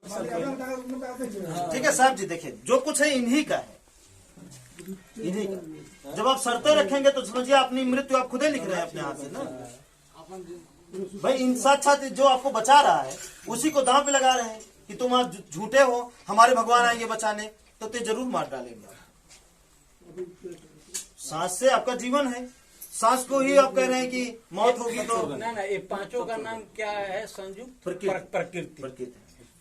ठीक है साहब जी, देखिए जो कुछ है इन्हीं का है, इन्हीं का। जब आप शर्तें रखेंगे तो समझिए अपनी मृत्यु आप खुद ही लिख रहे हैं अपने हाथ से ना भाई। इन साथ जो आपको बचा रहा है उसी को दांव पे लगा रहे हैं कि तुम आज झूठे हो, हमारे भगवान आएंगे बचाने तो ते जरूर मार डालेंगे। सांस से आपका जीवन है, सांस को ही आप कह रहे हैं कि मौत होगी तो ना ये पांचों का नाम क्या है? संयुक्त प्रकृति।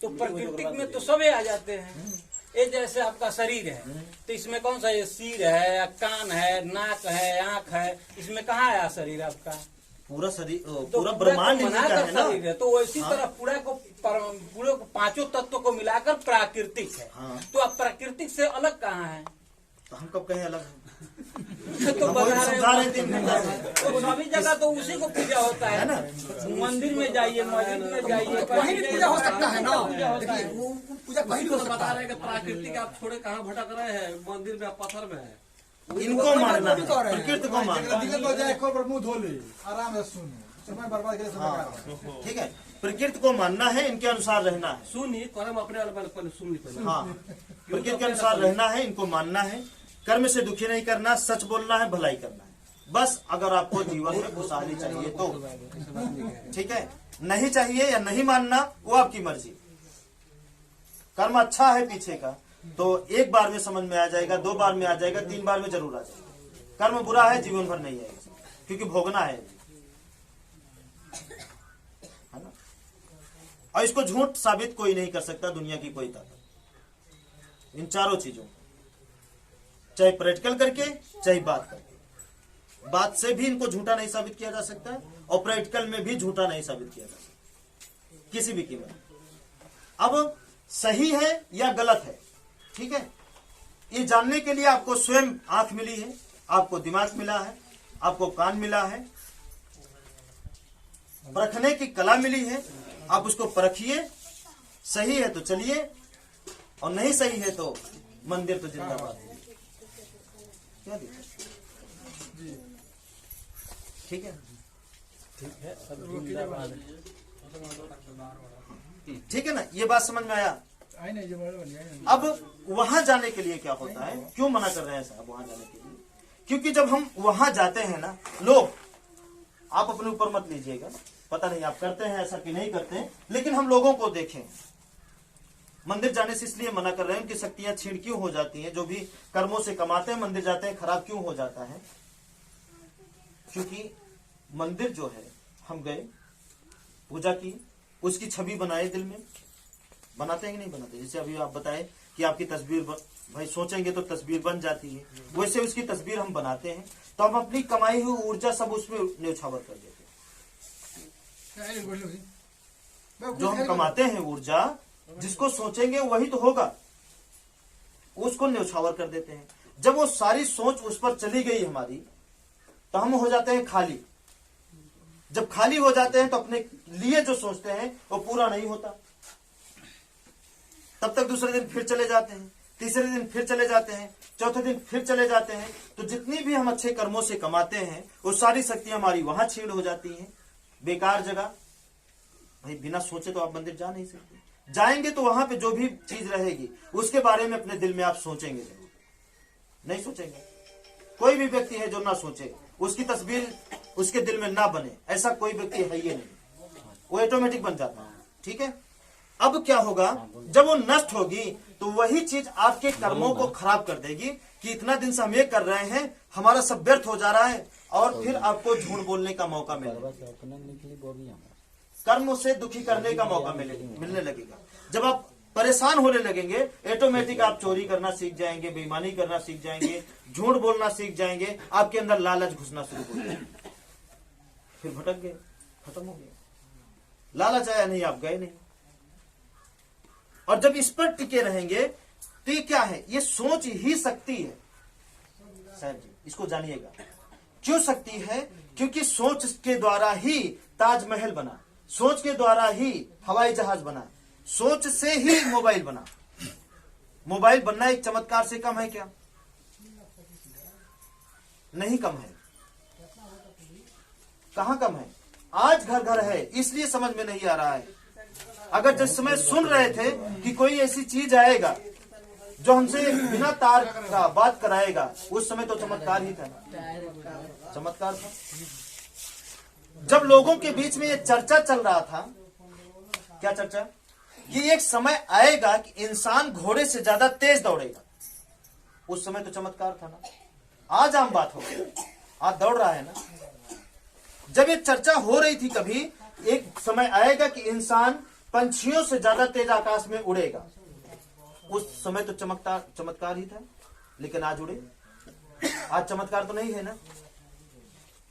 तो प्रकृति में तो सभी आ जाते हैं। ये जैसे आपका शरीर है तो इसमें कौन सा, ये सिर है, कान है, नाक है, आंख है, इसमें कहाँ आया शरीर आपका? पूरा शरीर, तो पूरा ब्रह्मांड बनाकर है शरीर है। तो वैसी तरह पूरे को पांचों तत्वों को मिलाकर प्राकृतिक है। हाँ। तो आप प्राकृतिक से अलग कहाँ है? तो हम कब कहें अलग तो बता समझा रहे थे तो सभी जगह तो उसी को पूजा होता है ना। मंदिर में जाइए, मस्जिद में जाइए, कहीं भी पूजा हो सकता है ना। देखिए वो पूजा कहीं भी हो सकता बता है। रहे हैं कि प्राकृतिक आप छोड़े कहाँ भटक रहे हैं, मंदिर में पत्थर में है। इनको मानना है, प्रकृति को मानना आराम से सुनो, समय बर्बाद करे समय। ठीक है, प्रकृति को मानना है, इनके अनुसार रहना है। सुनिए कर्म अपने पहले सुन ली पहले। हाँ, प्रकृति के अनुसार रहना है, इनको मानना है, कर्म से दुखी नहीं करना, सच बोलना है, भलाई करना है। बस अगर आपको जीवन में खुशहाली चाहिए तो ठीक है, नहीं चाहिए या नहीं मानना वो आपकी मर्जी। कर्म अच्छा है पीछे का तो एक बार में समझ में आ जाएगा, 2 बार में आ जाएगा, 3 बार में जरूर आ जाएगा। कर्म बुरा है जीवन भर नहीं आएगा क्योंकि भोगना है ना। और इसको झूठ साबित कोई नहीं कर सकता, दुनिया की कोई ताकत। इन चारों चीजों, चाहे प्रैक्टिकल करके चाहे बात करके, बात से भी इनको झूठा नहीं साबित किया जा सकता है और प्रैक्टिकल में भी झूठा नहीं साबित किया जा सकता किसी भी कीमत। अब सही है या गलत है, ठीक है, ये जानने के लिए आपको स्वयं आंख मिली है, आपको दिमाग मिला है, आपको कान मिला है, परखने की कला मिली है। आप उसको परखिए, सही है तो चलिए और नहीं सही है तो मंदिर तो जिंदाबाद है। क्या दिक्कत? ठीक है, ठीक है ना, ये बात समझ में आया। अब वहां जाने के लिए क्या होता है, क्यों मना कर रहे हैं साहब वहां जाने के लिए? क्योंकि जब हम वहां जाते हैं ना, लोग, आप अपने ऊपर मत लीजिएगा, पता नहीं आप करते हैं ऐसा कि नहीं करते हैं, लेकिन हम लोगों को देखें, मंदिर जाने से इसलिए मना कर रहे हैं, उनकी शक्तियां छीण क्यों हो जाती हैं? जो भी कर्मों से कमाते हैं मंदिर जाते हैं, खराब क्यों हो जाता है? क्योंकि मंदिर जो है, हम गए, पूजा की, उसकी छवि बनाए दिल में, बनाते हैं कि नहीं बनाते? जैसे अभी आप बताए कि आपकी तस्वीर भाई सोचेंगे तो तस्वीर बन जाती है, वैसे उसकी तस्वीर हम बनाते हैं तो हम अपनी कमाई हुई ऊर्जा सब उसमें न्यौछावर कर देते हैं। जो हम कमाते हैं ऊर्जा, जिसको सोचेंगे वही तो होगा, उसको न्यौछावर कर देते हैं। जब वो सारी सोच उस पर चली गई हमारी तो हम हो जाते हैं खाली। जब खाली हो जाते हैं तो अपने लिए जो सोचते हैं वो पूरा नहीं होता। तब तक दूसरे दिन फिर चले जाते हैं, तीसरे दिन फिर चले जाते हैं, चौथे दिन फिर चले जाते हैं। तो जितनी भी हम अच्छे कर्मों से कमाते हैं वो सारी शक्तियां हमारी वहां छीड़ हो जाती हैं, बेकार जगह। भाई बिना सोचे तो आप मंदिर जा नहीं सकते। जाएंगे तो वहां पे जो भी चीज रहेगी उसके बारे में अपने दिल में आप सोचेंगे जरूर, नहीं सोचेंगे? कोई भी व्यक्ति है जो ना सोचे, उसकी तस्वीर उसके दिल में ना बने, ऐसा कोई व्यक्ति है ही नहीं, वो ऑटोमेटिक बन जाता है। ठीक है, अब क्या होगा, जब वो नष्ट होगी तो वही चीज आपके कर्मों को खराब कर देगी कि इतना दिन से हम ये कर रहे हैं, हमारा सब व्यर्थ हो जा रहा है, और फिर आपको झूठ बोलने का मौका मिलेगा, कर्म से दुखी करने का मौका मिलने लगेगा। जब आप परेशान होने लगेंगे, ऑटोमेटिक आप चोरी करना सीख जाएंगे, बेईमानी करना सीख जाएंगे, झूठ बोलना सीख जाएंगे, आपके अंदर लालच घुसना शुरू हो जाएगा, फिर भटक गए, खत्म हो गया। लालच आया नहीं, आप गए नहीं। और जब इस पर टिके रहेंगे तो ये क्या है, ये सोच ही शक्ति है साहब जी, इसको जानिएगा। क्यों शक्ति है? क्योंकि सोच के द्वारा ही ताजमहल बना, सोच के द्वारा ही हवाई जहाज बना, सोच से ही मोबाइल बना। मोबाइल बनना एक चमत्कार से कम है क्या? नहीं कम है। कहां कम है? आज घर घर है, इसलिए समझ में नहीं आ रहा है। अगर जिस समय सुन रहे थे कि कोई ऐसी चीज आएगा जो हमसे बिना तार का बात कराएगा, उस समय तो चमत्कार ही था, चमत्कार था। जब लोगों के बीच में ये चर्चा चल रहा था, क्या चर्चा, कि एक समय आएगा कि इंसान घोड़े से ज्यादा तेज दौड़ेगा, उस समय तो चमत्कार था ना। आज आम बात हो गई, आज दौड़ रहा है ना। जब ये चर्चा हो रही थी कभी, एक समय आएगा कि इंसान पंछियों से ज्यादा तेज आकाश में उड़ेगा, उस समय तो चमत्कार ही था। लेकिन आज उड़े, आज चमत्कार तो नहीं है ना,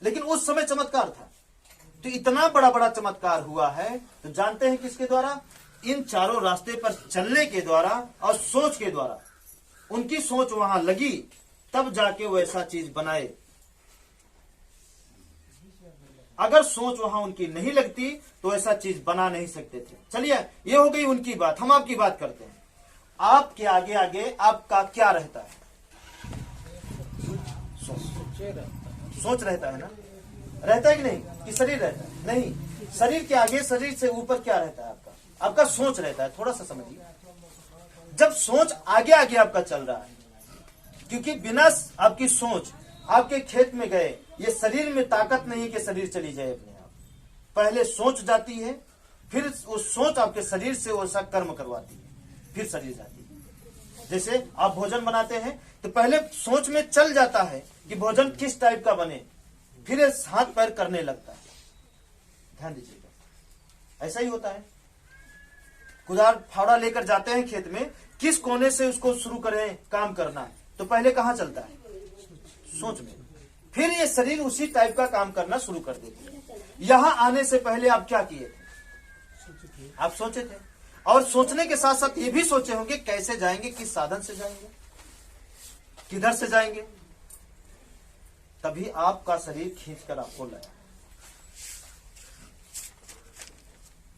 लेकिन उस समय चमत्कार था। तो इतना बड़ा बड़ा चमत्कार हुआ है, तो जानते हैं किसके द्वारा? इन चारों रास्ते पर चलने के द्वारा और सोच के द्वारा। उनकी सोच वहां लगी, तब जाके वो ऐसा चीज बनाए। अगर सोच वहां उनकी नहीं लगती तो ऐसा चीज बना नहीं सकते थे। चलिए, ये हो गई उनकी बात, हम आपकी बात करते हैं। आपके आगे आगे आपका क्या रहता है? सोच रहता है ना, रहता है कि नहीं? कि शरीर रहता है? नहीं, शरीर के आगे, शरीर से ऊपर क्या रहता है? आपका सोच रहता है। थोड़ा सा समझिए, जब सोच आगे आगे आपका चल रहा है, क्योंकि बिना आपकी सोच आपके खेत में गए, ये शरीर में ताकत नहीं है कि शरीर चली जाए अपने आप। पहले सोच जाती है, फिर उस सोच आपके शरीर से वैसा कर्म करवाती है, फिर शरीर जाती है। जैसे आप भोजन बनाते हैं तो पहले सोच में चल जाता है कि भोजन किस टाइप का बने, फिर हाथ पैर करने लगता है। ध्यान दीजिएगा, ऐसा ही होता है। कुदाल फावड़ा लेकर जाते हैं खेत में, किस कोने से उसको शुरू करें काम करना है, तो पहले कहां चलता है? सोच में। फिर ये शरीर उसी टाइप का काम करना शुरू कर देती है। यहां आने से पहले आप क्या किए थे? आप सोचे थे, और सोचने के साथ साथ ये भी सोचे होंगे कैसे जाएंगे, किस साधन से जाएंगे, किधर से जाएंगे। तभी आपका शरीर खींचकर आपको लाया।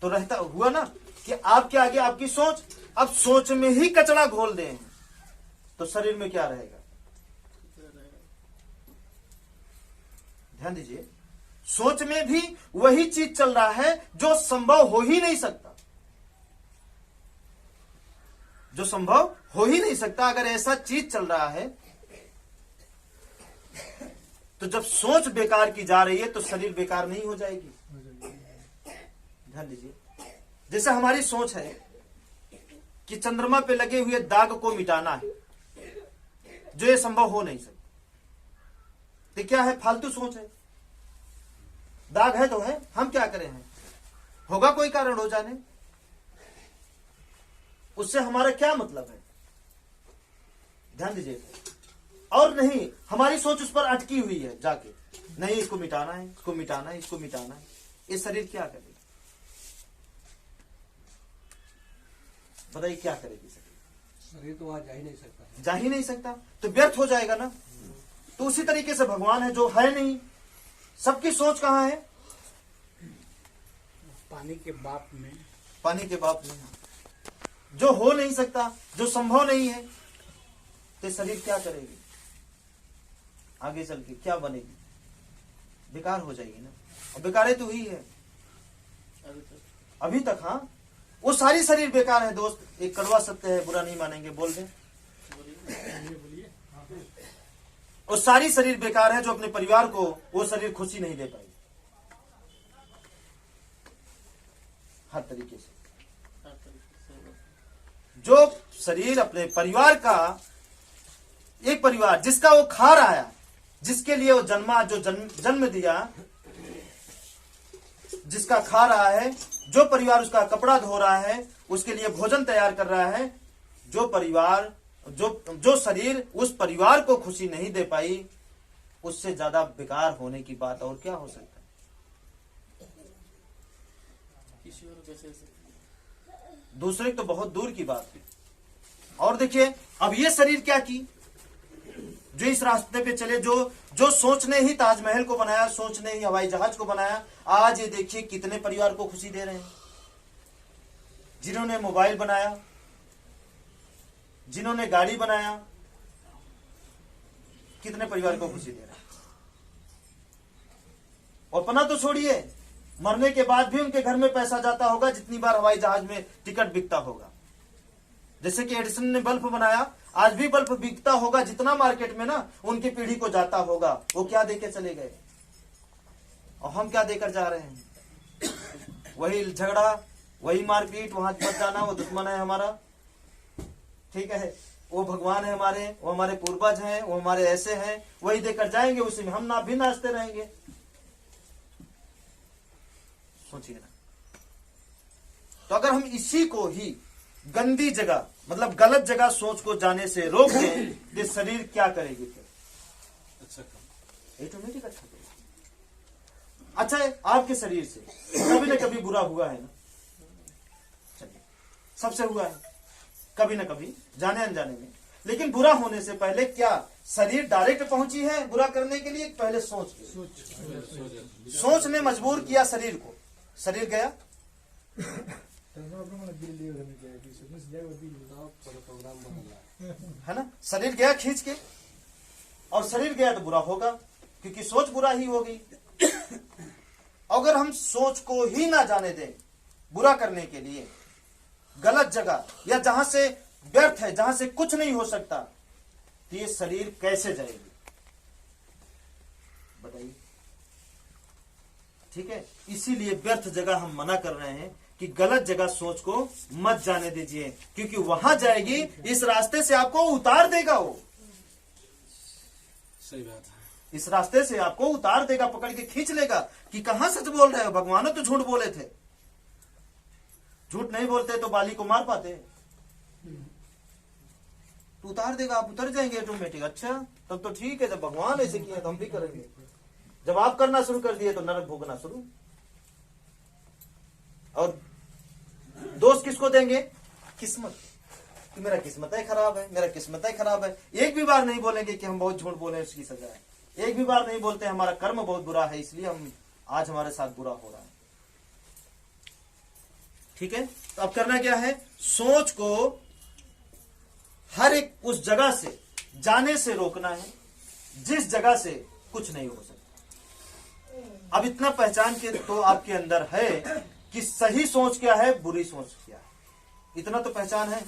तो रहता हुआ ना कि आपके आगे आपकी सोच, अब सोच में ही कचरा घोल दें तो शरीर में क्या रहेगा? ध्यान दीजिए, सोच में भी वही चीज चल रहा है जो संभव हो ही नहीं सकता, जो संभव हो ही नहीं सकता। अगर ऐसा चीज चल रहा है तो जब सोच बेकार की जा रही है तो शरीर बेकार नहीं हो जाएगी। ध्यान दीजिए, जैसे हमारी सोच है कि चंद्रमा पे लगे हुए दाग को मिटाना है, जो ये संभव हो नहीं सकता। तो क्या है? फालतू सोच है। दाग है तो है, हम क्या करें हैं? होगा कोई कारण हो जाने, उससे हमारा क्या मतलब है? ध्यान दीजिए। और नहीं, हमारी सोच उस पर अटकी हुई है जाके, नहीं इसको मिटाना है, इसको मिटाना है, इसको मिटाना है। ये शरीर क्या करेगा? बताइए क्या करेगी शरीर तो आज जा ही नहीं सकता, जा ही नहीं सकता, तो व्यर्थ हो जाएगा ना। तो उसी तरीके से भगवान है जो है नहीं। सबकी सोच कहां है? पानी के बाप में, पानी के बाप में, जो हो नहीं सकता, जो संभव नहीं है। तो शरीर क्या करेगी? आगे चल के क्या बनेगी? बेकार हो जाएगी ना। और बेकार तो हुई है अभी तक। हाँ, वो सारी शरीर बेकार है दोस्त। एक कड़वा सत्य है, बुरा नहीं मानेंगे, बोल दे। वो सारी शरीर बेकार है जो अपने परिवार को वो शरीर खुशी नहीं दे पाई हर तरीके से। जो शरीर अपने परिवार का, एक परिवार जिसका वो खा रहा है, जिसके लिए वो जन्मा, जो जन्म दिया, जिसका खा रहा है, जो परिवार उसका कपड़ा धो रहा है, उसके लिए भोजन तैयार कर रहा है, जो परिवार, जो शरीर उस परिवार को खुशी नहीं दे पाई, उससे ज्यादा बेकार होने की बात और क्या हो सकता है? दूसरे तो बहुत दूर की बात है। और देखिए, अब ये शरीर क्या की, जो इस रास्ते पे चले, जो सोच ने ही ताजमहल को बनाया, सोच ने ही हवाई जहाज को बनाया, आज ये देखिए कितने परिवार को खुशी दे रहे हैं। जिन्होंने मोबाइल बनाया, जिन्होंने गाड़ी बनाया, कितने परिवार को खुशी दे रहे हैं। अपना तो छोड़िए, मरने के बाद भी उनके घर में पैसा जाता होगा जितनी बार हवाई जहाज में टिकट बिकता होगा। जैसे कि एडिसन ने बल्ब बनाया, आज भी बल्ब बिकता होगा जितना मार्केट में ना उनकी पीढ़ी को जाता होगा। वो क्या देके चले गए और हम क्या देकर जा रहे हैं? वही झगड़ा, वही मारपीट, वहां मत जाना, वो दुश्मन है हमारा, ठीक है, वो भगवान है हमारे, वो हमारे पूर्वज हैं, वो हमारे ऐसे हैं, वही देकर जाएंगे, उसी में हम ना भी नाचते रहेंगे। सोचिए ना। तो अगर हम इसी को ही गंदी जगह मतलब गलत जगह सोच को जाने से रोक दें तो शरीर क्या करेगी फिर? ऑटोमेटिक अच्छा करेगी। अच्छा है, आपके शरीर से कभी न कभी बुरा हुआ है ना? चलिए, सबसे हुआ है कभी न कभी, जाने अनजाने में। लेकिन बुरा होने से पहले क्या शरीर डायरेक्ट पहुंची है बुरा करने के लिए? पहले सोच ने मजबूर किया शरीर को। शरीर गया, है ना, शरीर गया खींच के, और शरीर गया तो बुरा होगा क्योंकि सोच बुरा ही होगी। अगर हम सोच को ही ना जाने दें बुरा करने के लिए, गलत जगह या जहां से व्यर्थ है, जहां से कुछ नहीं हो सकता, तो ये शरीर कैसे जाएगी बताइए? ठीक है, इसीलिए व्यर्थ जगह हम मना कर रहे हैं कि गलत जगह सोच को मत जाने दीजिए, क्योंकि वहां जाएगी, इस रास्ते से आपको उतार देगा। वो सही बात है, इस रास्ते से आपको उतार देगा, पकड़ के खींच लेगा कि कहां सच बोल रहे हो, भगवान तो झूठ बोले थे। झूठ नहीं बोलते तो बाली को मार पाते, तो उतार देगा, आप उतर जाएंगे ऑटोमेटिक। अच्छा, तब तो ठीक है, जब भगवान ऐसे किए तो हम भी करेंगे। जब आप करना शुरू कर दिए तो नरक भोगना शुरू। और दोष किसको देंगे? किस्मत, कि मेरा किस्मत ही खराब है, मेरा किस्मत ही खराब है। एक भी बार नहीं बोलेंगे कि हम बहुत झूठ बोले उसकी सजा है। एक भी बार नहीं बोलते हमारा कर्म बहुत बुरा है इसलिए हम आज हमारे साथ बुरा हो रहा है। ठीक है, तो अब करना क्या है? सोच को हर एक उस जगह से जाने से रोकना है जिस जगह से कुछ नहीं हो सकता। अब इतना पहचान के तो आपके अंदर है कि सही सोच क्या है, बुरी सोच क्या है, इतना तो पहचान है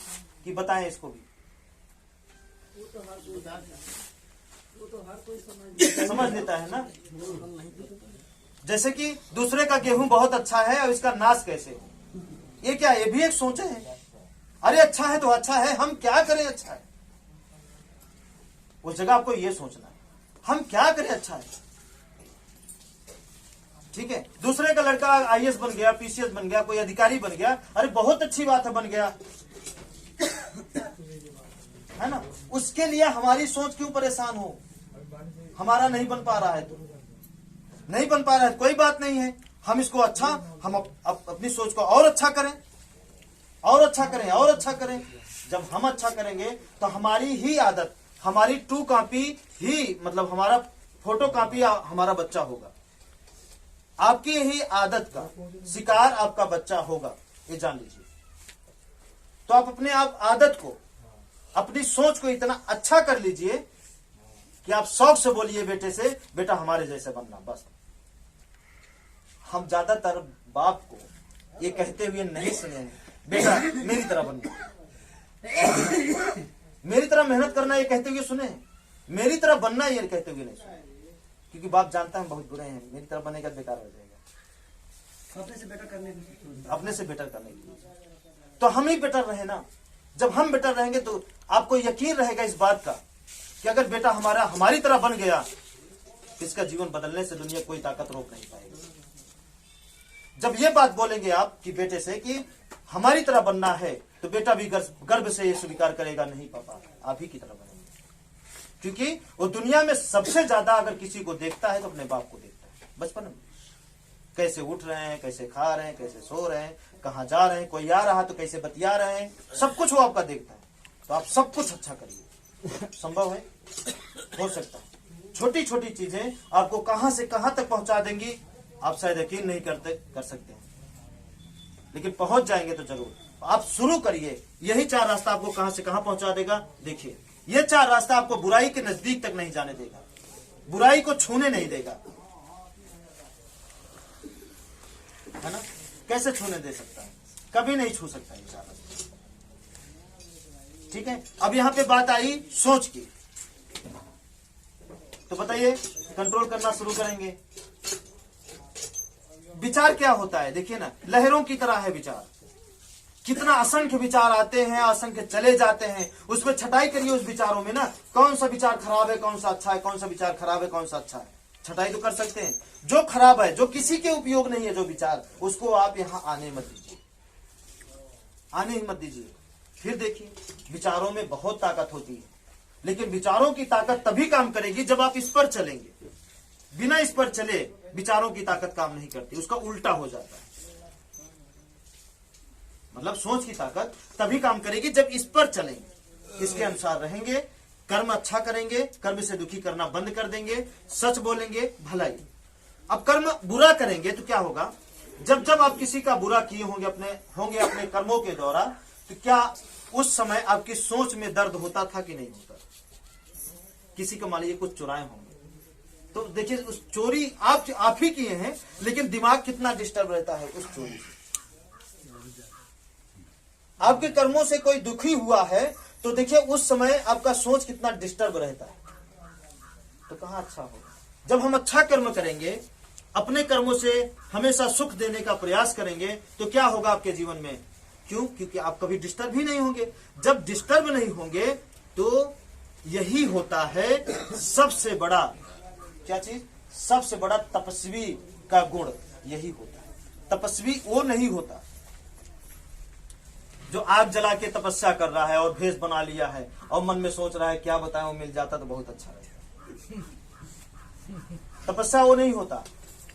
कि बताएं इसको भी। समझ लेता है ना। जैसे कि दूसरे का गेहूं बहुत अच्छा है और इसका नाश कैसे हो, ये क्या, ये भी एक सोच है। अरे अच्छा है तो अच्छा है, हम क्या करें अच्छा है, उस जगह आपको ये सोचना है हम क्या करें अच्छा है। ठीक है, दूसरे का लड़का आईएएस बन गया, पीसीएस बन गया, कोई अधिकारी बन गया, अरे बहुत अच्छी बात है, बन गया, है ना। उसके लिए हमारी सोच क्यों परेशान हो? हमारा नहीं बन पा रहा है तो नहीं बन पा रहा है, कोई बात नहीं है, हम इसको अच्छा, हम अपनी सोच को और अच्छा करें, और अच्छा करें, और अच्छा करें। जब हम अच्छा करेंगे तो हमारी ही आदत, हमारी ट्रू कॉपी ही, मतलब हमारा फोटो कॉपी हमारा बच्चा होगा, आपकी ही आदत का शिकार आपका बच्चा होगा, ये जान लीजिए। तो आप अपने आप आदत को, अपनी सोच को इतना अच्छा कर लीजिए कि आप शौक से बोलिए बेटे से, बेटा हमारे जैसे बनना। बस हम ज्यादातर बाप को ये कहते हुए नहीं सुने हैं, बेटा मेरी तरह बनना, मेरी तरह मेहनत करना, ये कहते हुए सुने हैं। मेरी तरह बनना ये कहते हुए नहीं सुने, क्योंकि बाप जानता है हम बहुत बुरे हैं, मेरी तरह बनेगा बेकार हो जाएगा। अपने से बेटर करने की, अपने से बेटर करने के लिए तो हम ही बेटर रहे ना। जब हम बेटर रहेंगे तो आपको यकीन रहेगा इस बात का कि अगर बेटा हमारी तरह बन गया, इसका जीवन बदलने से दुनिया कोई ताकत रोक नहीं पाएगी। जब ये बात बोलेंगे आप कि बेटे से कि हमारी तरह बनना है, तो बेटा भी गर्व से ये स्वीकार करेगा, नहीं पापा आप ही की तरह बनेंगे। क्योंकि वो दुनिया में सबसे ज्यादा अगर किसी को देखता है तो अपने बाप को देखता है। बचपन में कैसे उठ रहे हैं, कैसे खा रहे हैं, कैसे सो रहे हैं, कहां जा रहे हैं, कोई आ रहा तो कैसे बतिया रहे हैं, सब कुछ वो आपका देखता है। तो आप सब कुछ अच्छा करिए, संभव है, हो सकता है। छोटी छोटी चीजें आपको कहां से कहां तक पहुंचा देंगी, आप शायद यकीन नहीं कर सकते हैं, लेकिन पहुंच जाएंगे तो जरूर। आप शुरू करिए, यही 4 रास्ता आपको कहां से कहां पहुंचा देगा। देखिए, ये 4 रास्ता आपको बुराई के नजदीक तक नहीं जाने देगा, बुराई को छूने नहीं देगा। है ना, कैसे छूने दे सकता है? कभी नहीं छू सकता इंसान। ठीक है, अब यहां पे बात आई सोच की, तो बताइए कंट्रोल करना शुरू करेंगे। विचार क्या होता है? देखिए ना, लहरों की तरह है विचार। कितना असंख्य विचार आते हैं, असंख्य चले जाते हैं। उसमें छटाई करिए उस विचारों में ना, कौन सा विचार खराब है, कौन सा अच्छा है, कौन सा विचार खराब है, कौन सा अच्छा है। छटाई तो कर सकते हैं। जो खराब है, जो किसी के उपयोग नहीं है, जो विचार, उसको आप यहां आने मत दीजिए, आने ही मत दीजिए। फिर देखिए, विचारों में बहुत ताकत होती है, लेकिन विचारों की ताकत तभी काम करेगी जब आप इस पर चलेंगे। बिना इस पर चले विचारों की ताकत काम नहीं करती, उसका उल्टा हो जाता है। मतलब सोच की ताकत तभी काम करेगी जब इस पर चलेंगे, इसके अनुसार रहेंगे, कर्म अच्छा करेंगे, कर्म से दुखी करना बंद कर देंगे, सच बोलेंगे, भलाई। अब कर्म बुरा करेंगे तो क्या होगा? जब जब आप किसी का बुरा किए होंगे अपने कर्मों के द्वारा, तो क्या उस समय आपकी सोच में दर्द होता था कि नहीं होता? किसी को मान लीजिए कुछ चुराए होंगे, तो देखिए उस चोरी आप ही किए हैं, लेकिन दिमाग कितना डिस्टर्ब रहता है उस चोरी से। आपके कर्मों से कोई दुखी हुआ है तो देखिए उस समय आपका सोच कितना डिस्टर्ब रहता है। तो कहां अच्छा होगा? जब हम अच्छा कर्म करेंगे, अपने कर्मों से हमेशा सुख देने का प्रयास करेंगे, तो क्या होगा आपके जीवन में? क्यों? क्योंकि आप कभी डिस्टर्ब ही नहीं होंगे। जब डिस्टर्ब नहीं होंगे तो यही होता है सबसे बड़ा, क्या चीज? सबसे बड़ा तपस्वी का गुण यही होता है। तपस्वी वो नहीं होता जो आग जला के तपस्या कर रहा है और भेष बना लिया है और मन में सोच रहा है क्या बताएं, वो मिल जाता तो बहुत अच्छा रहता। तपस्या वो नहीं होता।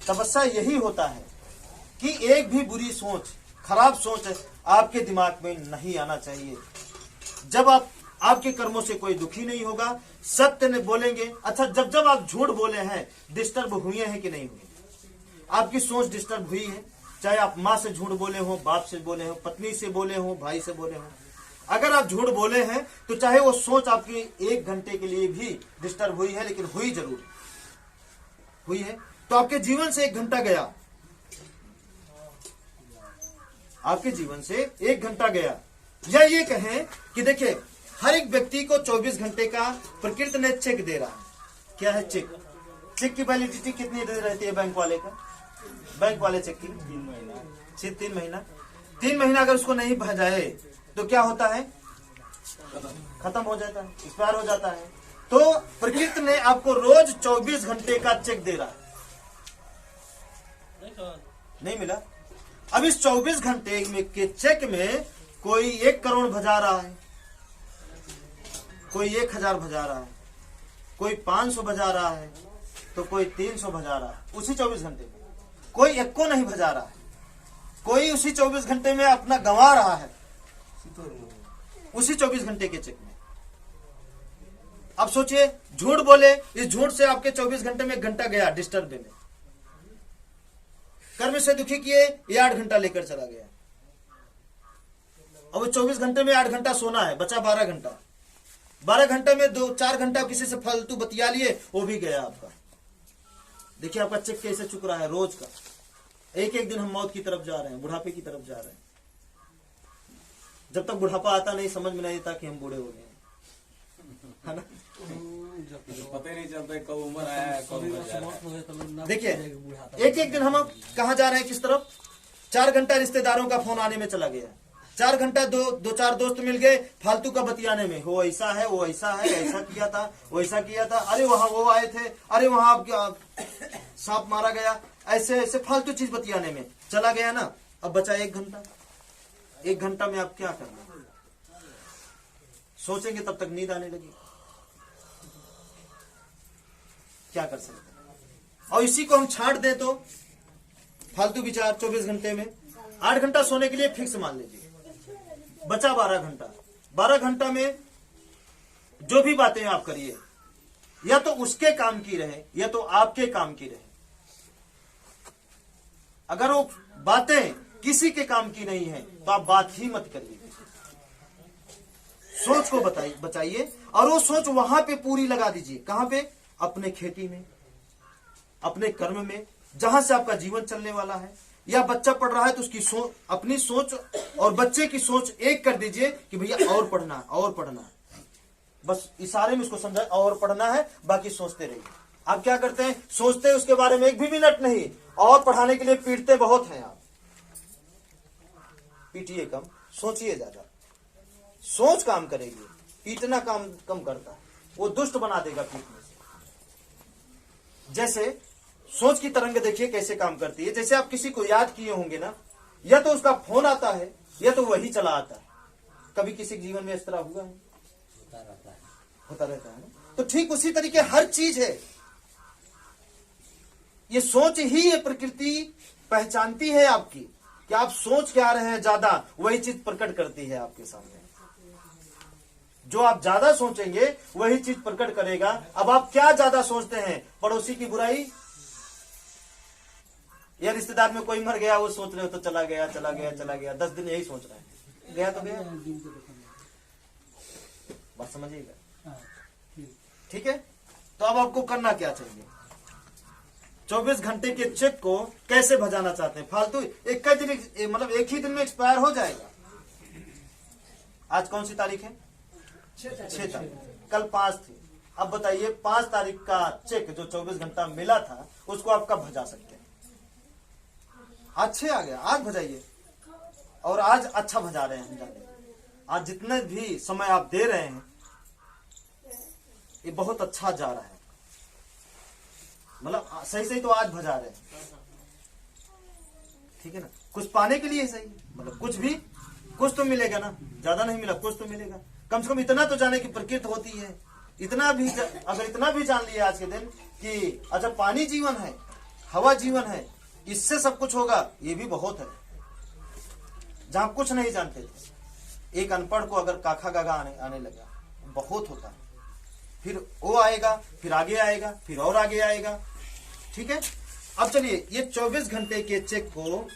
तपस्या यही होता है कि एक भी बुरी सोच, खराब सोच आपके दिमाग में नहीं आना चाहिए। जब आपके कर्मों से कोई दुखी नहीं होगा, सत्य ने बोलेंगे। अच्छा, जब जब आप झूठ बोले हैं, डिस्टर्ब हुए हैं कि नहीं हुए? आपकी सोच डिस्टर्ब हुई है, चाहे आप माँ से झूठ बोले हो, बाप से बोले हो, पत्नी से बोले हो, भाई से बोले हो। अगर आप झूठ बोले हैं तो चाहे वो सोच आपकी 1 घंटे के लिए भी डिस्टर्ब हुई है, लेकिन हुई जरूर हुई है, तो आपके जीवन से 1 घंटा गया, आपके जीवन से 1 घंटा गया। या ये कहें कि देखिए, हर एक व्यक्ति को 24 घंटे का प्रकृति ने चेक दे रहा है। क्या है चेक? चेक की वैलिडिटी कितनी देर रहती है बैंक वाले का? बैंक वाले चेक की 3 महीना। 3 महीना अगर उसको नहीं भेजाए तो क्या होता है? खत्म हो जाता है, एक्सपायर हो जाता है। तो प्रकृति ने आपको रोज 24 घंटे का चेक दे रहा है। नहीं मिला? अब इस 24 घंटे के चेक में कोई 1 करोड़ भजा रहा है, कोई 1000 भजा रहा है, कोई 500 भजा रहा है, तो कोई 300 भजा रहा है उसी 24 घंटे में। कोई 1 को नहीं भजा रहा है, कोई उसी 24 घंटे में अपना गंवा रहा है, उसी 24 घंटे के चेक में। अब सोचिए, झूठ बोले, इस झूठ से आपके 24 घंटे में 1 घंटा गया डिस्टर्ब में। कर्म से दुखी किए, ये 8 घंटा लेकर चला गया। अब वो 24 घंटे में 8 घंटा सोना है, बचा 12 घंटा। 12 घंटे में 2-4 घंटा किसी से फालतू बतिया लिए, वो भी गया आपका। देखिए आपका चेक कैसे चुक रहा है रोज का। एक एक दिन हम मौत की तरफ जा रहे हैं, बुढ़ापे की तरफ जा रहे हैं। जब तक बुढ़ापा आता नहीं, समझ में नहीं आता कि हम बूढ़े हो गए, है ना? पता ही नहीं चलता कब उम्र आया है, कब उम्र जा रहा है। देखिए, एक एक दिन हम कहा जा रहे हैं, किस तरफ? 4 घंटा रिश्तेदारों का फोन आने में चला गया, 4 घंटा 2-4 दोस्त मिल गए फालतू का बतियाने में। वो ऐसा है, वो ऐसा है, ऐसा किया था, वो ऐसा किया था, अरे वहां वो आए थे, अरे वहां सांप मारा गया, ऐसे ऐसे फालतू चीज बतियाने में चला गया ना। अब बचा 1 घंटा। 1 घंटा में आप क्या करना? सोचेंगे तब तक नींद आने लगी। क्या कर सकते हैं? और इसी को हम छांट दें तो फालतू विचार 24 घंटे में। 8 घंटा सोने के लिए फिक्स मान लीजिए, बचा 12 घंटा। 12 घंटा में जो भी बातें आप करिए, या तो उसके काम की रहे या तो आपके काम की रहे। अगर वो बातें किसी के काम की नहीं है तो आप बात ही मत करिए। सोच को बचाइए और वो सोच वहां पे पूरी लगा दीजिए। कहां पे? अपने खेती में, अपने कर्म में, जहां से आपका जीवन चलने वाला है। या बच्चा पढ़ रहा है तो उसकी सोच, अपनी सोच और बच्चे की सोच एक कर दीजिए कि भैया और पढ़ना और पढ़ना, बस इशारे में उसको समझा और पढ़ना है, बाकी सोचते रहिए। आप क्या करते हैं, सोचते हैं उसके बारे में एक भी मिनट नहीं, और पढ़ाने के लिए पीटते बहुत हैं आप। पीटिए कम, सोचिए ज्यादा, सोच काम करेगी, पीटना काम कम करता है, वो दुष्ट बना देगा पीटने से। जैसे सोच की तरंग देखिए कैसे काम करती है। जैसे आप किसी को याद किए होंगे ना, या तो उसका फोन आता है या तो वही चला आता है। कभी किसी के जीवन में इस तरह हुआ है? होता रहता है ना। तो ठीक उसी तरीके हर चीज है, ये सोच ही ये प्रकृति पहचानती है आपकी कि आप सोच क्या रहे हैं ज्यादा, वही चीज प्रकट करती है आपके सामने। जो आप ज्यादा सोचेंगे वही चीज प्रकट करेगा। अब आप क्या ज्यादा सोचते हैं, पड़ोसी की बुराई, या रिश्तेदार में कोई मर गया वो सोच रहे हो तो चला गया चला गया चला गया, 10 दिन यही सोच रहे हैं, गया तो गया। बात समझिएगा, ठीक है। तो अब आपको करना क्या चाहिए, 24 घंटे के चेक को कैसे भजाना चाहते हैं? फालतू एक दिन, मतलब एक ही दिन में एक्सपायर हो जाएगा। आज कौन सी तारीख है? 6 तारीख, कल 5 थी। अब बताइए 5 तारीख का चेक जो 24 घंटा मिला था उसको आप कब भजा सकते हैं? आज 6 आ गया, आज भजाइए। और आज अच्छा भजा रहे हैं हम जाने, आज जितने भी समय आप दे रहे हैं ये बहुत अच्छा जा रहा है, मतलब सही सही तो आज भजा रहे हैं, ठीक है ना। कुछ पाने के लिए सही, मतलब कुछ तो मिलेगा ना, ज्यादा नहीं मिला कुछ तो मिलेगा। कम से कम इतना तो जाने की प्रकृति होती है, इतना भी अगर इतना भी जान लिया आज के दिन कि अच्छा पानी जीवन है, हवा जीवन है, इससे सब कुछ होगा, ये भी बहुत है। जहां कुछ नहीं जानते थे, एक अनपढ़ को अगर काखा गागा आने लगा, बहुत होता है। फिर वो आएगा, फिर आगे आएगा, फिर और आगे आएगा, ठीक है। अब चलिए ये 24 घंटे के चेक को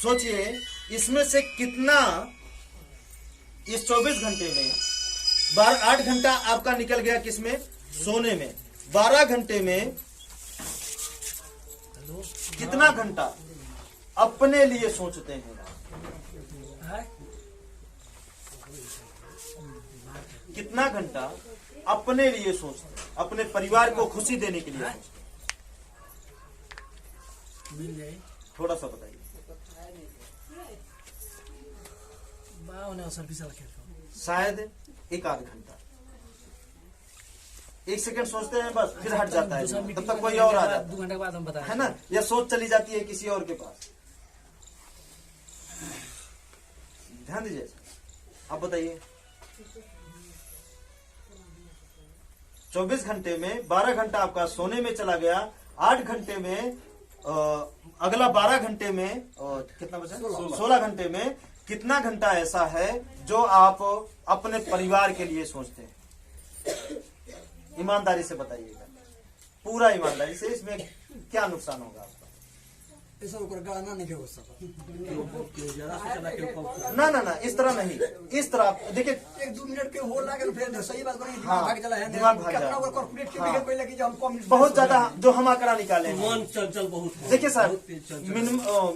सोचिए, इसमें से कितना इस 24 घंटे में 8 घंटा आपका निकल गया किसमें? सोने में। 12 घंटे में कितना घंटा अपने लिए सोचते हैं? कितना घंटा अपने लिए सोचते हैं, अपने परिवार को खुशी देने के लिए सोचते हैं? थोड़ा सा बताइए। शायद 1 आध घंटा, 1 सेकंड सोचते हैं बस, फिर हट जाता है, तब तक कोई और आ जाता है, 2 घंटे के बाद हम बताएं, है ना, या सोच चली जाती है किसी और के पास। ध्यान दीजिए। अब बताइए 24 घंटे में 12 घंटा आपका सोने में चला गया, 8 घंटे में अगला 12 घंटे में कितना बचा? 16 घंटे में कितना घंटा ऐसा है जो आप अपने परिवार के लिए सोचते हैं? ईमानदारी से बताइएगा, पूरा ईमानदारी से। इसमें क्या नुकसान होगा आपका? ना, इस तरह नहीं, इस तरह देखिए 1-2 मिनट के हो लगे फिर सही बात करें, हाँ, भाग चला है, दिमाग भाग कितना जाए। वो कॉर्पोरेट के हाँ। बिगड़ कोई लगी जो हम कम बहुत ज्यादा जो हम आंकड़ा निकाले हैं। मन चंचल बहुत है। देखिए सर,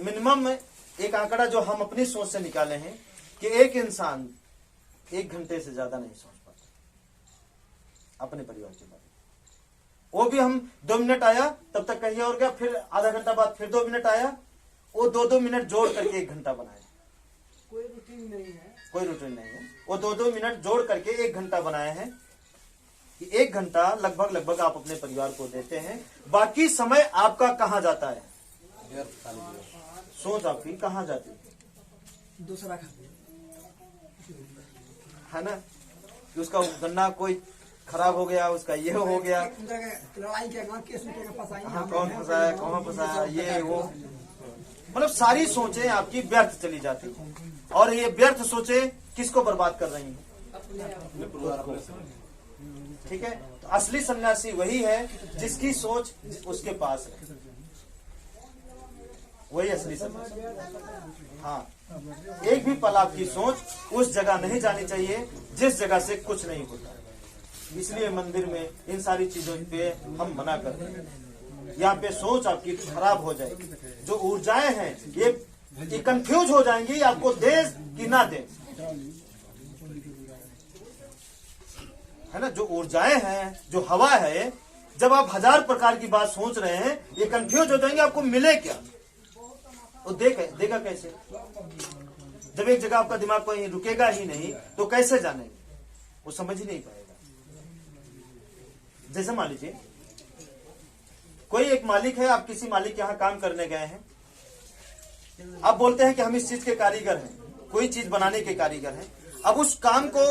मिनिमम में एक आंकड़ा जो हम अपनी सोच से निकाले हैं कि एक इंसान 1 घंटे से ज्यादा नहीं सोच पाता अपने परिवार के बारे में। वो भी हम 2 मिनट आया तब तक कहीं और गया, फिर आधा घंटा बाद फिर 2 मिनट आया, वो 2-2 मिनट जोड़ करके 1 घंटा बनाया। कोई रूटीन नहीं है, कोई रूटीन नहीं है, वो 2-2 मिनट जोड़ करके 1 घंटा बनाए हैं। कि 1 घंटा लगभग आप अपने परिवार को देते हैं। बाकी समय आपका कहाँ जाता है? सोच आपकी कहाँ जाती है? दूसरा खाते है ना, कि उसका गन्ना कोई खराब हो गया, उसका ये हो गया, लड़ाई के गांव केस में फंसाई, हाँ, कौन फंसाया कौन फंसाया, ये वो, मतलब सारी सोचें आपकी व्यर्थ चली जाती हैं। और ये व्यर्थ सोचें किसको बर्बाद कर रही हैं? ठीक है। तो असली सन्यासी वही है जिसकी सोच उसके पास है, वही असली सन्यासी। हाँ, एक भी पल आपकी सोच उस जगह नहीं जानी चाहिए जिस जगह से कुछ नहीं होता। इसलिए मंदिर में इन सारी चीजों पे हम मना करते हैं। यहाँ पे सोच आपकी खराब हो जाएगी। जो ऊर्जाएं हैं ये कंफ्यूज हो जाएंगी, आपको दे कि ना दे, है ना। जो ऊर्जाएं हैं, जो हवा है, जब आप 1000 प्रकार की बात सोच रहे हैं, ये कंफ्यूज हो जाएंगे, आपको मिले क्या, वो देगा कैसे। जब एक जगह आपका दिमाग कहीं रुकेगा ही नहीं तो कैसे जानेंगे, वो समझ ही नहीं पाएगा। जैसे मान लीजिए कोई एक मालिक है, आप किसी मालिक के यहाँ काम करने गए हैं, आप बोलते हैं कि हम इस चीज के कारीगर हैं, कोई चीज बनाने के कारीगर हैं। अब उस काम को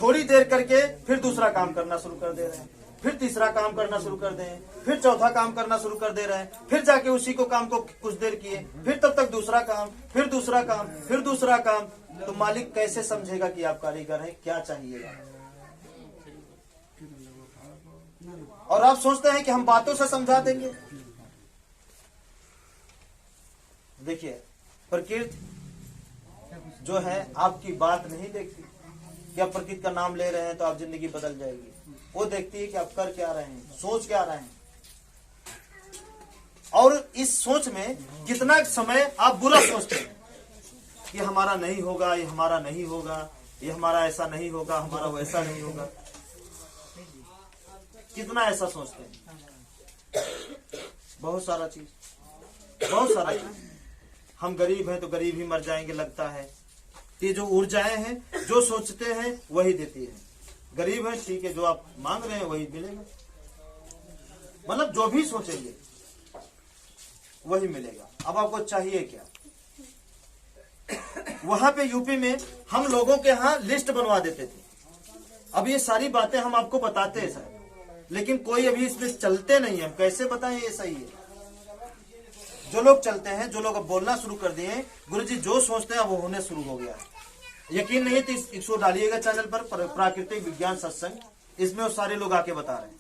थोड़ी देर करके फिर दूसरा काम करना शुरू कर दे रहे हैं, फिर तीसरा काम करना शुरू कर दे रहे हैं, फिर चौथा काम करना शुरू कर दे रहे हैं, फिर जाके उसी को काम को कुछ देर किए, फिर तब तक दूसरा काम, फिर दूसरा काम, फिर दूसरा काम। तो मालिक कैसे समझेगा कि आप कारीगर हैं, क्या चाहिएगा। और आप सोचते हैं कि हम बातों से समझा देंगे। देखिए प्रकृति जो है आपकी बात नहीं देखती कि आप प्रकृति का नाम ले रहे हैं तो आप जिंदगी बदल जाएगी। वो देखती है कि आप कर क्या रहे हैं, सोच क्या रहे हैं, और इस सोच में कितना समय आप बुरा सोचते हैं कि हमारा नहीं होगा, ये हमारा नहीं होगा, ये हमारा ऐसा नहीं होगा, हमारा वैसा नहीं होगा। कितना ऐसा सोचते हैं, बहुत सारा चीज। हम गरीब हैं तो गरीब ही मर जाएंगे लगता है। ये जो ऊर्जाएं हैं, जो सोचते हैं वही देती है। गरीब है ठीक है, जो आप मांग रहे हैं वही मिलेगा, मतलब जो भी सोचेंगे वही मिलेगा। अब आपको चाहिए क्या। वहां पे यूपी में हम लोगों के यहाँ लिस्ट बनवा देते थे। अब ये सारी बातें हम आपको बताते हैं सर, लेकिन कोई अभी इसमें चलते नहीं है। हम कैसे बताएं ये सही है। जो लोग चलते हैं, जो लोग अब बोलना शुरू कर दिए, गुरुजी जो सोचते हैं वो होने शुरू हो गया है। यकीन नहीं तो इसको डालिएगा चैनल पर प्राकृतिक विज्ञान सत्संग, इसमें वो सारे लोग आके बता रहे हैं।